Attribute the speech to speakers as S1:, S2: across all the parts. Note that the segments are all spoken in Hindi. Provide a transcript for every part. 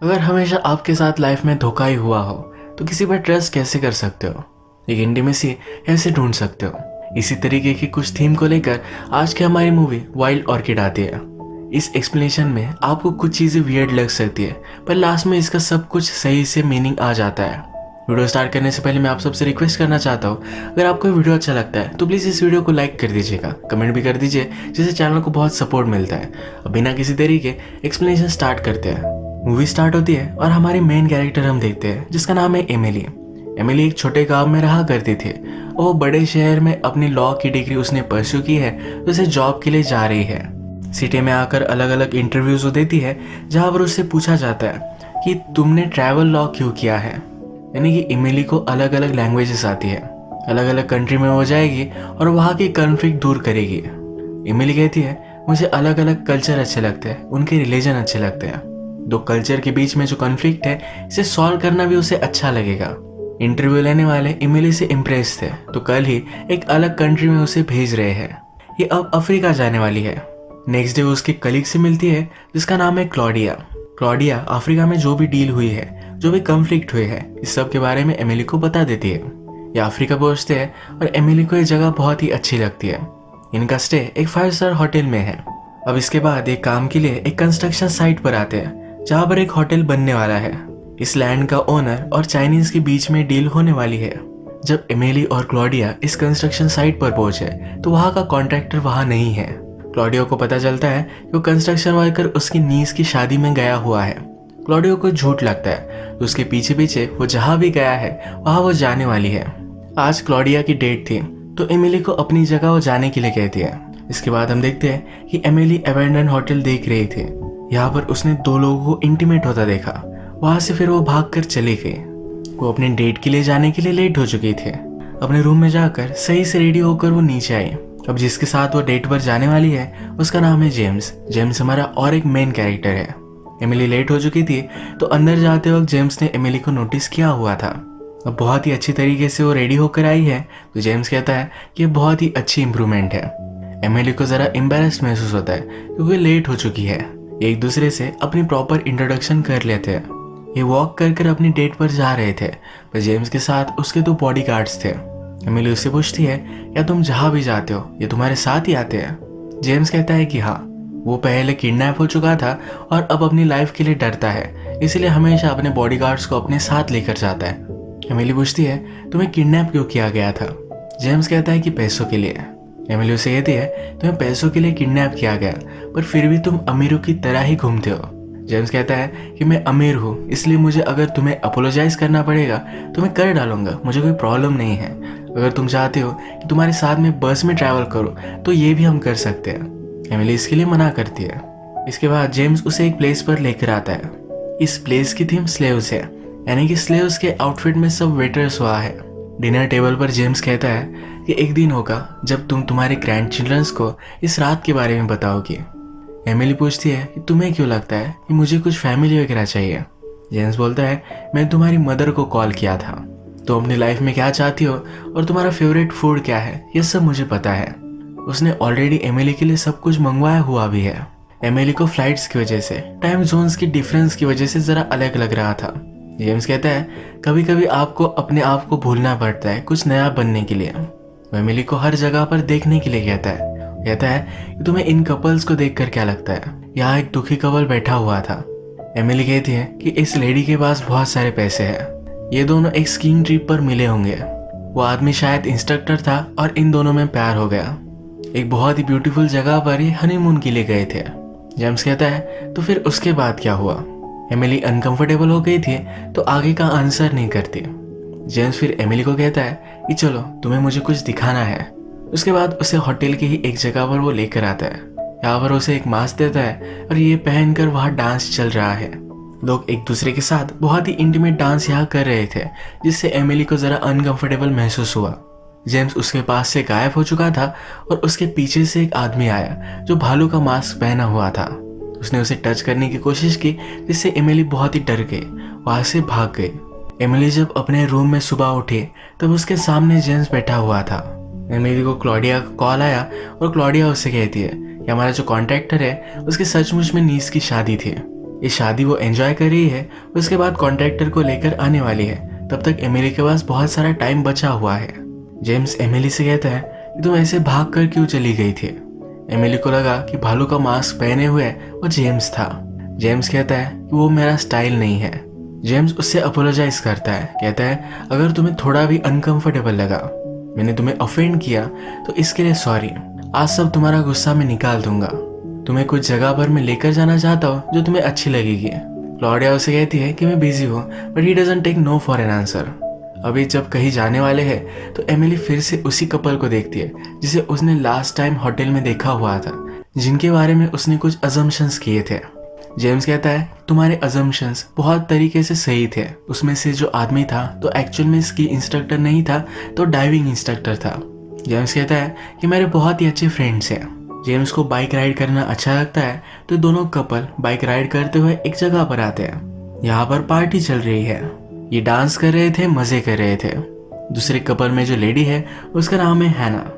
S1: अगर हमेशा आपके साथ लाइफ में धोखा ही हुआ हो तो किसी पर ट्रस्ट कैसे कर सकते हो? एक इंटीमेसी कैसे ढूंढ सकते हो? इसी तरीके की कुछ थीम को लेकर आज की हमारी मूवी वाइल्ड ऑर्किड आती है। इस एक्सप्लेनेशन में आपको कुछ चीज़ें वियर्ड लग सकती है, पर लास्ट में इसका सब कुछ सही से मीनिंग आ जाता है। वीडियो स्टार्ट करने से पहले मैं आप सबसे रिक्वेस्ट करना चाहता हूँ, अगर आपको वीडियो अच्छा लगता है तो प्लीज़ इस वीडियो को लाइक कर दीजिएगा, कमेंट भी कर दीजिए, जिससे चैनल को बहुत सपोर्ट मिलता है। अब बिना किसी देरी के एक्सप्लेनेशन स्टार्ट करते हैं। मूवी स्टार्ट होती है और हमारी मेन कैरेक्टर हम देखते हैं जिसका नाम है एमिली। एमिली एक छोटे गांव में रहा करती थी। वो बड़े शहर में अपनी लॉ की डिग्री उसने परस्यू की है, तो उसे जॉब के लिए जा रही है। सिटी में आकर अलग अलग इंटरव्यूज देती है, जहां पर उससे पूछा जाता है कि तुमने ट्रैवल लॉ क्यों किया है। यानी कि एमिली को अलग अलग लैंग्वेजेस आती है, अलग अलग कंट्री में वो जाएगी और वहाँ की कॉन्फ्लिक्ट दूर करेगी। एमिली कहती है मुझे अलग अलग कल्चर अच्छे लगते हैं, उनके रिलीजन अच्छे लगते हैं। दो कल्चर के बीच में जो कॉन्फ्लिक्ट है इसे सॉल्व करना भी उसे अच्छा लगेगा। इंटरव्यू लेने वाले एमिली से इम्प्रेस थे, तो कल ही एक अलग कंट्री में उसे भेज रहे हैं। ये अब अफ्रीका जाने वाली है। नेक्स्ट डे वो उसके कलीग से मिलती है जिसका नाम है क्लॉडिया। क्लॉडिया अफ्रीका में जो भी डील हुई है, जो भी कॉन्फ्लिक्ट हुए हैं, इस सब के बारे में एमिली को बता देती है। ये अफ्रीका पहुंचते हैं और एमिली को ये जगह बहुत ही अच्छी लगती है। इनका स्टे एक 5 स्टार होटल में है। अब इसके बाद एक काम के लिए एक कंस्ट्रक्शन साइट पर आते हैं जहाँ पर एक होटल बनने वाला है। इस लैंड का ओनर और चाइनीज के बीच में डील होने वाली है। जब एमिली और क्लॉडिया इस कंस्ट्रक्शन साइट पर पहुंचे तो वहाँ का कॉन्ट्रैक्टर वहाँ नहीं है। क्लॉडियो को पता चलता है कि वो कंस्ट्रक्शन वर्कर उसकी नीस की शादी में गया हुआ है। क्लॉडियो को झूठ लगता है, तो उसके पीछे पीछे वो जहाँ भी गया है वहाँ वो जाने वाली है। आज क्लॉडिया की डेट थी, तो एमिली को अपनी जगह वो जाने के लिए कहती है। इसके बाद हम देखते हैं कि एमिली अबैंडन होटल देख रही थी। यहाँ पर उसने 2 लोगों को इंटीमेट होता देखा। वहां से फिर वो भागकर चली गई। वो अपने डेट के लिए जाने के लिए लेट हो चुकी थी। अपने रूम में जाकर सही से रेडी होकर वो नीचे आई। अब जिसके साथ वो डेट पर जाने वाली है उसका नाम है जेम्स। जेम्स हमारा और एक मेन कैरेक्टर है। एमिली लेट हो चुकी थी, तो अंदर जाते वक्त जेम्स ने एमिली को नोटिस किया हुआ था। अब बहुत ही अच्छी तरीके से वो रेडी होकर आई है, तो जेम्स कहता है कि ये बहुत ही अच्छी इंप्रूवमेंट है। एमिली को जरा एम्बेरस्ड महसूस होता है क्योंकि लेट हो चुकी है। एक दूसरे से अपनी प्रॉपर इंट्रोडक्शन कर लेते हैं। ये वॉक कर कर अपनी डेट पर जा रहे थे, पर जेम्स के साथ उसके 2 बॉडीगार्ड्स थे। एमिली उससे पूछती है क्या तुम जहाँ भी जाते हो ये तुम्हारे साथ ही आते हैं? जेम्स कहता है कि हाँ, वो पहले किडनैप हो चुका था और अब अपनी लाइफ के लिए डरता है, इसलिए हमेशा अपने बॉडीगार्ड्स को अपने साथ लेकर जाता है। एमिली पूछती है तुम्हें किडनैप क्यों किया गया था? जेम्स कहता है कि पैसों के लिए। एमिली उसे कहती है तुम्हें पैसों के लिए किडनैप किया गया, पर फिर भी तुम अमीरों की तरह ही घूमते हो। जेम्स कहता है कि मैं अमीर हूँ, इसलिए मुझे अगर तुम्हें अपोलोजाइज करना पड़ेगा तो मैं कर डालूंगा, मुझे कोई प्रॉब्लम नहीं है। अगर तुम चाहते हो कि तुम्हारे साथ में बस में ट्रैवल करो तो ये भी हम कर सकते हैं। एमिली इसके लिए मना करती है। इसके बाद जेम्स उसे एक प्लेस पर लेकर आता है। इस प्लेस की थीम स्लेव्स है, यानी कि स्लेव्स के आउटफिट में सब वेटर्स हुआ है। डिनर टेबल पर जेम्स कहता है कि एक दिन होगा जब तुम तुम्हारे ग्रैंड चिल्ड्रंस को इस रात के बारे में बताओगे। एमिली पूछती है कि तुम्हें क्यों लगता है कि मुझे कुछ फैमिली वगैरह चाहिए? जेम्स बोलता है मैं तुम्हारी मदर को कॉल किया था, तुम अपनी लाइफ में क्या चाहती हो और तुम्हारा फेवरेट फूड क्या है, ये सब मुझे पता है। उसने ऑलरेडी एमिली के लिए सब कुछ मंगवाया हुआ भी है। एमिली को फ्लाइट्स की वजह से, टाइम जोन्स की डिफरेंस की वजह से जरा अलग लग रहा था। जेम्स कहता है कभी कभी आपको अपने आप को भूलना पड़ता है कुछ नया बनने के लिए। वो एमिली को हर जगह पर देखने के लिए कहता है कि तुम्हें इन कपल्स को देखकर क्या लगता है? यहाँ एक दुखी कपल बैठा हुआ था। एमिली कहती है कि इस लेडी के पास बहुत सारे पैसे हैं, ये दोनों एक स्कीइंग ट्रिप पर मिले होंगे। वो आदमी शायद इंस्ट्रक्टर था और इन दोनों में प्यार हो गया। एक बहुत ही ब्यूटीफुल जगह पर ही हनीमून के लिए गए थे। जेम्स कहता है तो फिर उसके बाद क्या हुआ? एमिली अनकंफर्टेबल हो गई थी, तो आगे का आंसर नहीं करती। जेम्स फिर एमिली को कहता है कि चलो तुम्हें मुझे कुछ दिखाना है। उसके बाद उसे होटल की ही एक जगह पर वो लेकर आता है। यहाँ पर उसे एक मास्क देता है और ये पहनकर वहाँ डांस चल रहा है। लोग एक दूसरे के साथ बहुत ही इंटीमेट डांस यहाँ कर रहे थे, जिससे एमिली को जरा अनकंफर्टेबल महसूस हुआ। जेम्स उसके पास से गायब हो चुका था और उसके पीछे से एक आदमी आया जो भालू का मास्क पहना हुआ था। उसने उसे टच करने की कोशिश की, जिससे एमिली बहुत ही डर गई, वहां से भाग गई। एमिली जब अपने रूम में सुबह उठी तब उसके सामने जेम्स बैठा हुआ था। एमिली को क्लॉडिया का कॉल आया और क्लॉडिया उससे कहती है कि हमारा जो कॉन्ट्रैक्टर है उसके सचमुच में नीस की शादी थी। ये शादी वो एंजॉय कर रही है, उसके बाद कॉन्ट्रैक्टर को लेकर आने वाली है। तब तक एमिली के पास बहुत सारा टाइम बचा हुआ है। जेम्स एमिली से कहता है कि तुम ऐसे भाग कर क्यों चली गई थी। एमिली को लगा कि भालू का मास्क पहने हुए वो जेम्स था। जेम्स कहता है कि वो मेरा स्टाइल नहीं है। जेम्स उससे अपोलोजाइज करता है, कहता है अगर तुम्हें थोड़ा भी अनकंफर्टेबल लगा, मैंने तुम्हें ऑफेंड किया, तो इसके लिए सॉरी। आज सब तुम्हारा गुस्सा मैं निकाल दूंगा। तुम्हें कुछ जगह पर मैं लेकर जाना चाहता हूँ जो तुम्हें अच्छी लगेगी। क्लॉडिया उसे कहती है कि मैं बिजी हूँ, but he doesn't take no for an answer. अभी जब कहीं जाने वाले हैं तो एमिली फिर से उसी कपल को देखती है जिसे उसने लास्ट टाइम होटल में देखा हुआ था, जिनके बारे में उसने कुछ अजम्पशंस किए थे। जेम्स कहता है तुम्हारे अजम्पशंस बहुत तरीके से सही थे। उसमें से जो आदमी था तो एक्चुअल में स्की इंस्ट्रक्टर नहीं था, तो डाइविंग इंस्ट्रक्टर था। जेम्स कहता है कि मेरे बहुत ही अच्छे फ्रेंड्स हैं। जेम्स को बाइक राइड करना अच्छा लगता है, तो दोनों कपल बाइक राइड करते हुए एक जगह पर आते हैं। यहाँ पर पार्टी चल रही है, ये डांस कर रहे थे, मजे कर रहे थे। दूसरे कपल में जो लेडी है उसका नाम है हैना।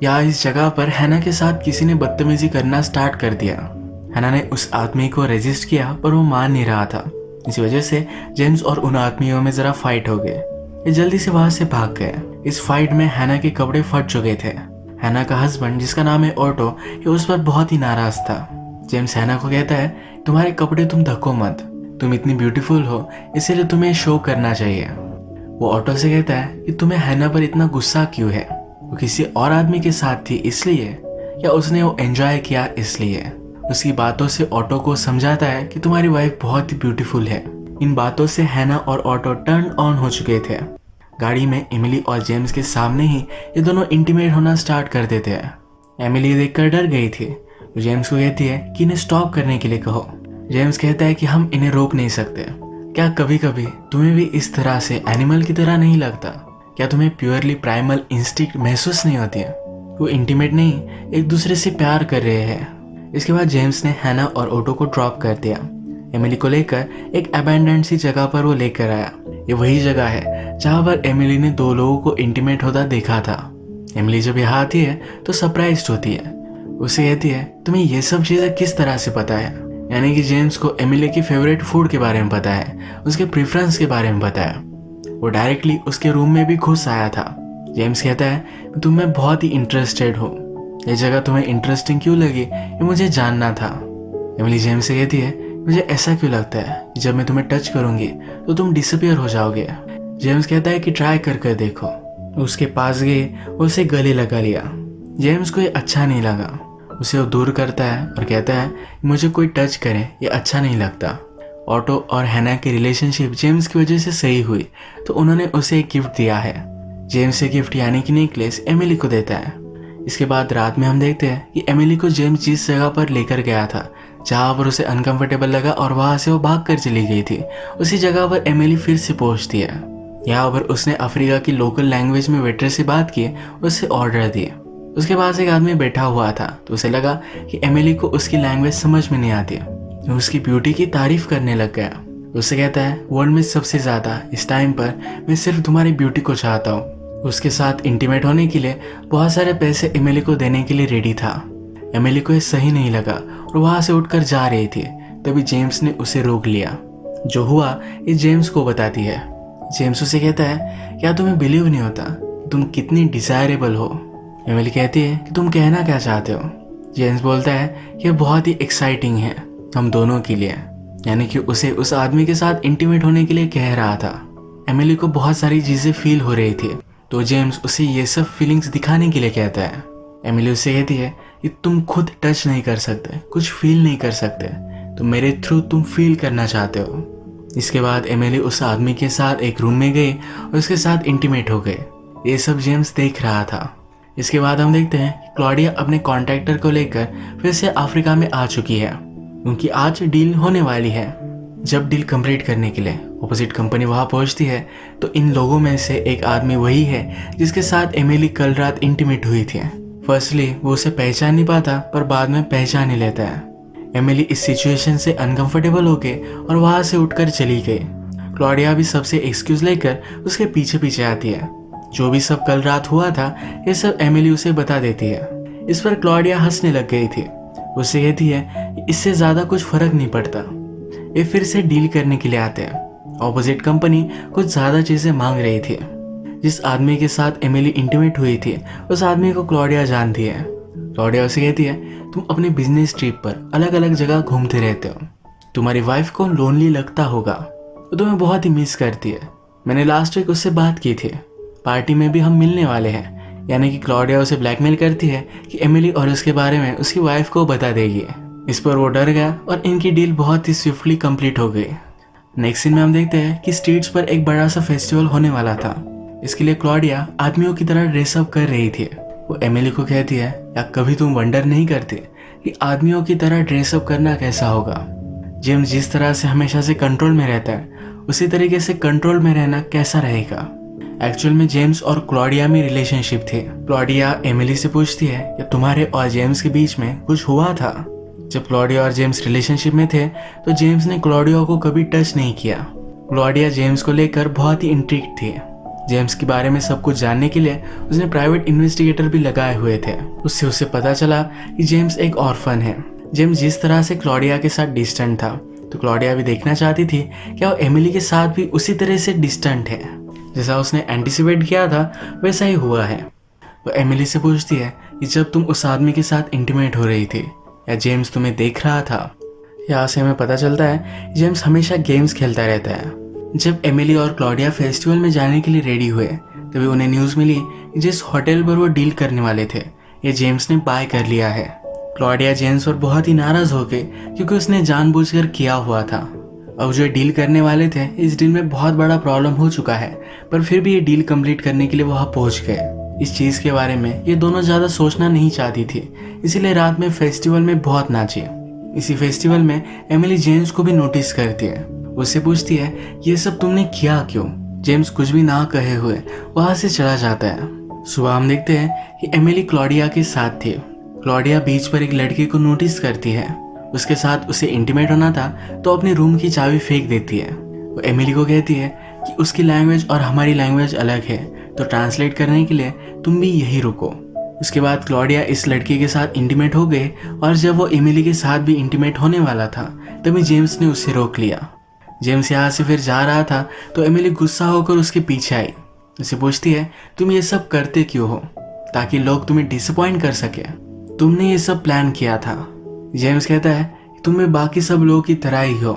S1: यहाँ इस जगह पर हैना के साथ किसी ने बदतमीजी करना स्टार्ट कर दिया। हैना ने उस आदमी को रेजिस्ट किया पर वो मान नहीं रहा था। इसी वजह से जेम्स और उन आदमियों में जरा फाइट हो गए। ये जल्दी से वहां से भाग गए। इस फाइट में हैना के कपड़े फट चुके थे। हैना का हस्बैंड जिसका नाम है ऑटो, ये उस पर बहुत ही नाराज था। जेम्स हैना को कहता है तुम्हारे कपड़े तुम ढको मत, तुम इतनी ब्यूटीफुल हो इसीलिए तुम्हें शो करना चाहिए। वो ऑटो से कहता है कि तुम्हें हैना पर इतना गुस्सा क्यों है, वो किसी और आदमी के साथ थी इसलिए, या उसने वो एंजॉय किया इसलिए। उसकी बातों से ऑटो को समझाता है कि तुम्हारी वाइफ बहुत ही ब्यूटीफुल है। इन बातों से हैना और ऑटो टर्न ऑन हो चुके थे। गाड़ी में एमिली और जेम्स के सामने ही ये दोनों इंटीमेट होना स्टार्ट कर देते हैं। एमिली देखकर डर गई थी। जेम्स को कहती है कि इन्हें स्टॉप करने के लिए कहो। जेम्स कहता है कि हम इन्हें रोक नहीं सकते। क्या कभी कभी तुम्हें भी इस तरह से एनिमल की तरह नहीं लगता? क्या तुम्हें प्योरली प्राइमल इंस्टिंक्ट महसूस नहीं होती है? वो इंटीमेट नहीं, एक दूसरे से प्यार कर रहे हैं। इसके बाद जेम्स ने हैना और ऑटो को ड्रॉप कर दिया। एमिली को लेकर एक अबैंडन्ड सी जगह पर वो लेकर आया। ये वही जगह है जहाँ पर एमिली ने दो लोगों को इंटीमेट होता देखा था। एमिली जब यहाँ आती है तो सरप्राइज्ड होती है। उसे कहती है तुम्हें ये सब चीज़ें किस तरह से पता है? यानी कि जेम्स को एमिली की फेवरेट फूड के बारे में पता है, उसके प्रेफरेंस के बारे में पता है। वो डायरेक्टली उसके रूम में भी घुस आया था। जेम्स कहता है तुम में बहुत ही इंटरेस्टेड हो, ये जगह तुम्हें इंटरेस्टिंग क्यों लगी ये मुझे जानना था। एमिली जेम्स से कहती है मुझे ऐसा क्यों लगता है कि जब मैं तुम्हें टच करूंगी तो तुम डिसअपियर हो जाओगे। जेम्स कहता है कि ट्राई कर देखो। उसके पास गए, उसे गले लगा लिया। जेम्स को ये अच्छा नहीं लगा। उसे वो दूर करता है और कहता है मुझे कोई टच करे ये अच्छा नहीं लगता। ऑटो और हैना की रिलेशनशिप जेम्स की वजह से सही हुई, तो उन्होंने उसे एक गिफ्ट दिया है। जेम्स से गिफ्ट यानी कि नेकलेस एमिली को देता है। इसके बाद रात में हम देखते हैं कि एमिली को जेम्स जिस जगह पर लेकर गया था, जहाँ पर उसे अनकंफर्टेबल लगा और वहां से वो भाग कर चली गई थी, उसी जगह पर एमिली फिर से पहुंचती है। यहाँ पर उसने अफ्रीका की लोकल लैंग्वेज में वेटर से बात की, उससे ऑर्डर दिए। उसके पास एक आदमी बैठा हुआ था, तो उसे लगा कि एमिली को उसकी लैंग्वेज समझ में नहीं आती। वो उसकी ब्यूटी की तारीफ करने लग गया। उससे कहता है वर्ल्ड में सबसे ज्यादा इस टाइम पर मैं सिर्फ तुम्हारी ब्यूटी को चाहता हूँ। उसके साथ इंटीमेट होने के लिए बहुत सारे पैसे एमिली को देने के लिए रेडी था। एमिली को ये सही नहीं लगा और वहां से उठकर जा रही थी। तभी जेम्स ने उसे रोक लिया। जो हुआ ये जेम्स को बताती है। जेम्स उसे कहता है क्या तुम्हें बिलीव नहीं होता तुम कितनी डिजायरेबल हो? एमिली कहती है कि तुम कहना क्या चाहते हो? जेम्स बोलता है कि यह बहुत ही एक्साइटिंग है हम दोनों के लिए, यानी कि उसे उस आदमी के साथ इंटीमेट होने के लिए कह रहा था। एमिली को बहुत सारी चीजें फील हो रही थी, तो जेम्स उसे ये सब फीलिंग्स दिखाने के लिए कहता है। एमिली उससे कहती है कि तुम खुद टच नहीं कर सकते, कुछ फील नहीं कर सकते, तो मेरे थ्रू तुम फील करना चाहते हो। इसके बाद एमिली उस आदमी के साथ एक रूम में गई और उसके साथ इंटीमेट हो गए। ये सब जेम्स देख रहा था। इसके बाद हम देखते हैं कि क्लॉडिया अपने कॉन्ट्रैक्टर को लेकर फिर से अफ्रीका में आ चुकी है, क्योंकि आज डील होने वाली है। जब डील कंप्लीट करने के लिए ऑपोजिट कंपनी वहां पहुंचती है, तो इन लोगों में से एक आदमी वही है जिसके साथ एमिली कल रात इंटीमेट हुई थी। फर्स्टली वो उसे पहचान नहीं पाता, पर बाद में पहचान ही लेता है। एमिली इस सिचुएशन से अनकंफर्टेबल हो गई और वहां से उठकर चली गई। क्लॉडिया भी सबसे एक्सक्यूज लेकर उसके पीछे पीछे आती है। जो भी सब कल रात हुआ था ये सब एमिली उसे बता देती है। इस पर क्लॉडिया हंसने लग गई थी। उससे कहती है इससे ज्यादा कुछ फर्क नहीं पड़ता। ये फिर से डील करने के लिए आते हैं। ऑपोजिट कंपनी कुछ ज़्यादा चीज़ें मांग रही थी। जिस आदमी के साथ एमिली इंटीमेट हुई थी उस आदमी को क्लॉडिया जानती है। क्लॉडिया उसे कहती है, तुम अपने बिजनेस ट्रिप पर अलग अलग जगह घूमते रहते हो, तुम्हारी वाइफ को लोनली लगता होगा, तो तुम्हें बहुत ही मिस करती है। मैंने लास्ट वीक उससे बात की थी, पार्टी में भी हम मिलने वाले हैं। यानी कि क्लॉडिया उसे ब्लैकमेल करती है कि एमिली और उसके बारे में उसकी वाइफ को बता देगी। इस पर वो डर गया और इनकी डील बहुत ही स्विफ्टली कंप्लीट हो गई। नेक्स्ट सीन में हम देखते हैं कि स्ट्रीट्स पर एक बड़ा सा फेस्टिवल होने वाला था। इसके लिए क्लॉडिया आदमियों की तरह ड्रेसअप कर रही थी। वो एमिली को कहती है, या कभी तुम वंडर नहीं करते कि आदमियों की तरह ड्रेसअप करना कैसा होगा? जेम्स जिस तरह से हमेशा से कंट्रोल में रहता है उसी तरीके से कंट्रोल में रहना कैसा रहेगा? एक्चुअल में जेम्स और क्लॉडिया में रिलेशनशिप थी। क्लॉडिया एमिली से पूछती है कि तुम्हारे और जेम्स के बीच में कुछ हुआ था? जब क्लॉडिया और जेम्स रिलेशनशिप में थे तो जेम्स ने क्लॉडिया को कभी टच नहीं किया। क्लॉडिया जेम्स को लेकर बहुत ही इंट्रिग्ड थी। जेम्स के बारे में सब कुछ जानने के लिए उसने प्राइवेट इन्वेस्टिगेटर भी लगाए हुए थे। उससे उसे पता चला कि जेम्स एक ऑर्फन है। जेम्स जिस तरह से क्लॉडिया के साथ डिस्टेंट था तो क्लॉडिया भी देखना चाहती थी कि वो एमिली के साथ भी उसी तरह से डिस्टेंट है। जैसा उसने एंटिसिपेट किया था वैसा ही हुआ है। वो एमिली से पूछती है कि जब तुम उस आदमी के साथ इंटीमेट हो रही थी या जेम्स तुम्हें देख रहा था? यहाँ से हमें पता चलता है जेम्स हमेशा गेम्स खेलता रहता है। जब एमिली और क्लॉडिया फेस्टिवल में जाने के लिए रेडी हुए तभी उन्हें न्यूज़ मिली कि जिस होटल पर वो डील करने वाले थे ये जेम्स ने बाय कर लिया है। क्लॉडिया जेम्स पर बहुत ही नाराज़ हो गई क्योंकि उसने जानबूझकर किया हुआ था। अब जो डील करने वाले थे इस डील में बहुत बड़ा प्रॉब्लम हो चुका है, पर फिर भी ये डील कंप्लीट करने के लिए वहाँ पहुँच गए। इस चीज़ के बारे में ये दोनों ज़्यादा सोचना नहीं चाहती थी, इसीलिए रात में फेस्टिवल में बहुत नाची। इसी फेस्टिवल में एमिली जेम्स को भी नोटिस करती है। उससे पूछती है ये सब तुमने किया क्यों? जेम्स कुछ भी ना कहे हुए वहाँ से चला जाता है। सुबह हम देखते हैं कि एमिली क्लॉडिया के साथ थी। क्लॉडिया बीच पर एक लड़की को नोटिस करती है। उसके साथ उसे इंटीमेट होना था तो अपने रूम की चाबी फेंक देती है। वो एमिली को कहती है कि उसकी लैंग्वेज और हमारी लैंग्वेज अलग है, तो ट्रांसलेट करने के लिए तुम भी यही रुको। उसके बाद क्लॉडिया इस लड़की के साथ इंटीमेट हो गए और जब वो एमिली के साथ भी इंटीमेट होने वाला था तभी जेम्स ने उससे रोक लिया। जेम्स यहाँ से फिर जा रहा था तो एमिली गुस्सा होकर उसके पीछे आई। उसे पूछती है तुम ये सब करते क्यों हो? ताकि लोग तुम्हें डिसअपॉइंट कर सके, तुमने ये सब प्लान किया था। जेम्स कहता है कि तुम में बाकी सब लोगों की तरह ही हो।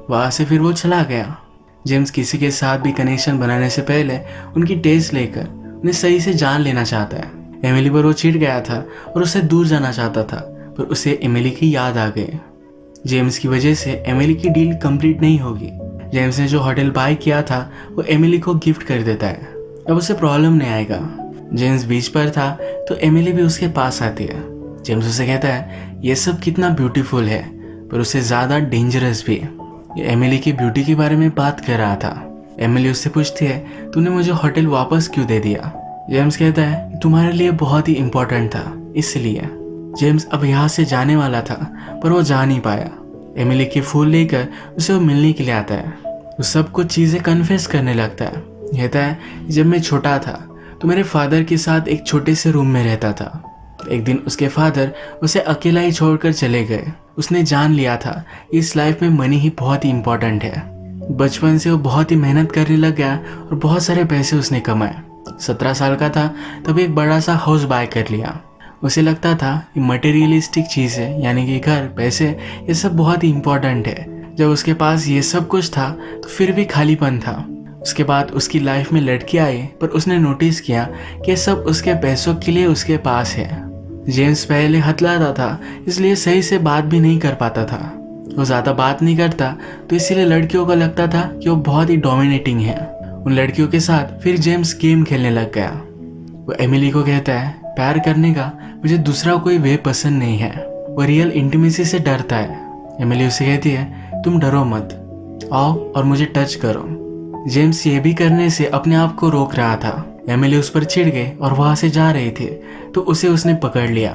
S1: वहाँ से फिर वो चला गया। जेम्स किसी के साथ भी कनेक्शन बनाने से पहले उनकी टेस्ट लेकर उन्हें सही से जान लेना चाहता है। एमिली पर वो चिढ़ गया था और उससे दूर जाना चाहता था, पर उसे एमिली की याद आ गई। जेम्स की वजह से एमिली की डील कंप्लीट नहीं होगी। जेम्स ने जो होटल बाय किया था वो एमिली को गिफ्ट कर देता है। अब उसे प्रॉब्लम नहीं आएगा। जेम्स बीच पर था तो एमिली भी उसके पास आती है। जेम्स उसे कहता है ये सब कितना ब्यूटीफुल है, पर उससे ज़्यादा डेंजरस भी। ये एमिली की ब्यूटी के बारे में बात कर रहा था। एमिली उससे पूछती है तूने मुझे होटल वापस क्यों दे दिया? जेम्स कहता है तुम्हारे लिए बहुत ही इम्पोर्टेंट था इसलिए। जेम्स अब यहाँ से जाने वाला था पर वो जा नहीं पाया। एमिली के फूल लेकर उसे वो मिलने के लिए आता है। वो सब कुछ चीज़ें कन्फेस करने लगता है। कहता है जब मैं छोटा था तो मेरे फादर के साथ एक छोटे से रूम में रहता था। एक दिन उसके फादर उसे अकेला ही छोड़कर चले गए। उसने जान लिया था इस लाइफ में मनी ही बहुत ही इम्पोर्टेंट है। बचपन से वो बहुत ही मेहनत करने लग गया और बहुत सारे पैसे उसने कमाए। 17 साल का था तब एक बड़ा सा हाउस बाय कर लिया। उसे लगता था कि मटेरियलिस्टिक चीज़ें यानी कि घर, पैसे, ये सब बहुत ही इम्पोर्टेंट है। जब उसके पास ये सब कुछ था तो फिर भी खालीपन था। उसके बाद उसकी लाइफ में लड़की आई, पर उसने नोटिस किया कि सब उसके पैसों के लिए उसके पास है। जेम्स पहले हथलाता था, इसलिए सही से बात भी नहीं कर पाता था। वो ज़्यादा बात नहीं करता तो इसीलिए लड़कियों को लगता था कि वो बहुत ही डोमिनेटिंग है। उन लड़कियों के साथ फिर जेम्स गेम खेलने लग गया। वो एमिली को कहता है प्यार करने का मुझे दूसरा कोई वे पसंद नहीं है। वो रियल इंटीमेसी से डरता है। एमिली उसे कहती है तुम डरो मत, आओ और मुझे टच करो। जेम्स ये भी करने से अपने आप को रोक रहा था। एमिली उस पर चिढ़ गई और वहां से जा रही थी तो उसे उसने पकड़ लिया।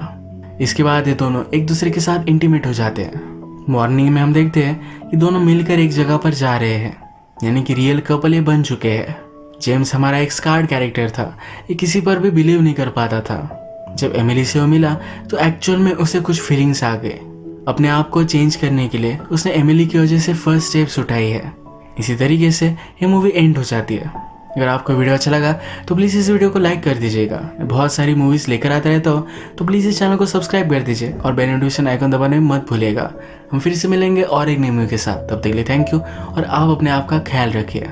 S1: इसके बाद ये दोनों एक दूसरे के साथ इंटीमेट हो जाते हैं। मॉर्निंग में हम देखते हैं कि दोनों मिलकर एक जगह पर जा रहे हैं, यानी कि रियल कपल ये बन चुके हैं। जेम्स हमारा एक स्कार्ड कैरेक्टर था, ये किसी पर भी बिलीव नहीं कर पाता था। जब एमिली से वो मिला तो एक्चुअल में उसे कुछ फीलिंग्स आ गए। अपने आप को चेंज करने के लिए उसने एमिली की वजह से फर्स्ट स्टेप्स उठाई है। इसी तरीके से ये मूवी एंड हो जाती है। अगर आपको वीडियो अच्छा लगा तो प्लीज़ इस वीडियो को लाइक कर दीजिएगा। मैं बहुत सारी मूवीज़ लेकर आता रहता हूँ, तो प्लीज़ इस चैनल को सब्सक्राइब कर दीजिए और बेल नोटिफिकेशन आइकन दबाने में मत भूलिएगा। हम फिर से मिलेंगे और एक नई मूवी के साथ। तब तक के लिए थैंक यू और आप अपने आप का ख्याल रखिए।